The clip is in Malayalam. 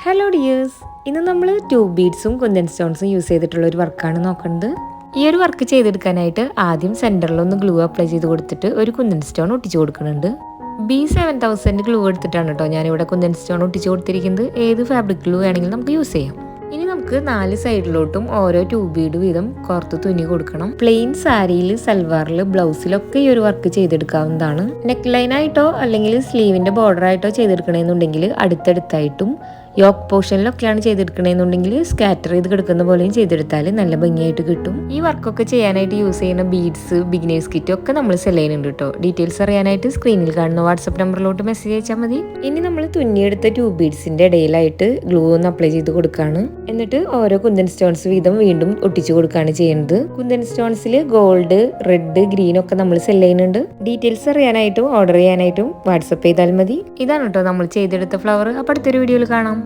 ഹലോ ഡിയേഴ്സ്, ഇന്ന് നമ്മൾ ട്യൂബ് ബീഡ്സും കുന്തൻ സ്റ്റോൺസും യൂസ് ചെയ്തിട്ടുള്ള ഒരു വർക്കാണ് നോക്കുന്നത്. ഈ ഒരു വർക്ക് ചെയ്തെടുക്കാനായിട്ട് ആദ്യം സെൻറ്ററിലൊന്ന് ഗ്ലൂ അപ്ലൈ ചെയ്ത് കൊടുത്തിട്ട് ഒരു കുന്തൻ സ്റ്റോൺ ഒട്ടിച്ചു കൊടുക്കുന്നുണ്ട്. B7000 ഗ്ലൂ എടുത്തിട്ടാണ് കേട്ടോ ഞാനിവിടെ കുന്തൻ സ്റ്റോൺ ഒട്ടിച്ചു കൊടുത്തിരിക്കുന്നത്. ഏത് ഫാബ്രിക് ഗ്ലൂ വേണമെങ്കിലും നമുക്ക് യൂസ് ചെയ്യാം. ഇനി നമുക്ക് 4 സൈഡിലോട്ടും ഓരോ ട്യൂബ് ബീഡ് വീതം കോർത്ത് തുന്നി കൊടുക്കണം. പ്ലെയിൻ സാരിയിൽ, സൽവാറിൽ, ബ്ലൗസിലൊക്കെ ഈ ഒരു വർക്ക് ചെയ്തെടുക്കാവുന്നതാണ്. നെക്ക് ലൈനായിട്ടോ അല്ലെങ്കിൽ സ്ലീവിന്റെ ബോർഡർ ആയിട്ടോ ചെയ്തെടുക്കണമെന്നുണ്ടെങ്കിൽ അടുത്തടുത്തായിട്ടും, യോക്ക് പോർഷനിലൊക്കെയാണ് ചെയ്തെടുക്കണമെന്നുണ്ടെങ്കിൽ സ്കാറ്റർ ചെയ്ത് കിടക്കുന്ന പോലെയും ചെയ്തെടുത്താൽ നല്ല ഭംഗിയായിട്ട് കിട്ടും. ഈ വർക്കൊക്കെ ചെയ്യാനായിട്ട് യൂസ് ചെയ്യുന്ന ബീഡ്സ്, ബിഗിനേഴ്സ് കിറ്റ് ഒക്കെ നമ്മൾ സെല് ചെയ്യുന്നുണ്ട് കേട്ടോ. ഡീറ്റെയിൽസ് അറിയാനായിട്ട് സ്ക്രീനിൽ കാണുന്ന വാട്സപ്പ് നമ്പറിലോട്ട് മെസ്സേജ് അയച്ചാൽ മതി. ഇനി നമ്മൾ തുന്നിയെടുത്ത ട്യൂബ് ബീഡ്സിന്റെ ഇടയിലായിട്ട് ഗ്ലൂ ഒന്ന് അപ്ലൈ ചെയ്ത് കൊടുക്കുകയാണ്. എന്നിട്ട് ഓരോ കുന്തൻ സ്റ്റോൺസ് വീതം വീണ്ടും ഒട്ടിച്ചു കൊടുക്കുകയാണ് ചെയ്യുന്നത്. കുന്തൻ സ്റ്റോൺസിൽ ഗോൾഡ്, റെഡ്, ഗ്രീൻ ഒക്കെ നമ്മൾ സെല് ചെയ്യുന്നുണ്ട്. ഡീറ്റെയിൽസ് അറിയാനായിട്ടും ഓർഡർ ചെയ്യാനായിട്ടും വാട്സപ്പ് ചെയ്താൽ മതി. ഇതാണ് കേട്ടോ നമ്മൾ ചെയ്തെടുത്ത ഫ്ലവർ. അപ്പോൾ അടുത്തൊരു വീഡിയോയിൽ കാണാം.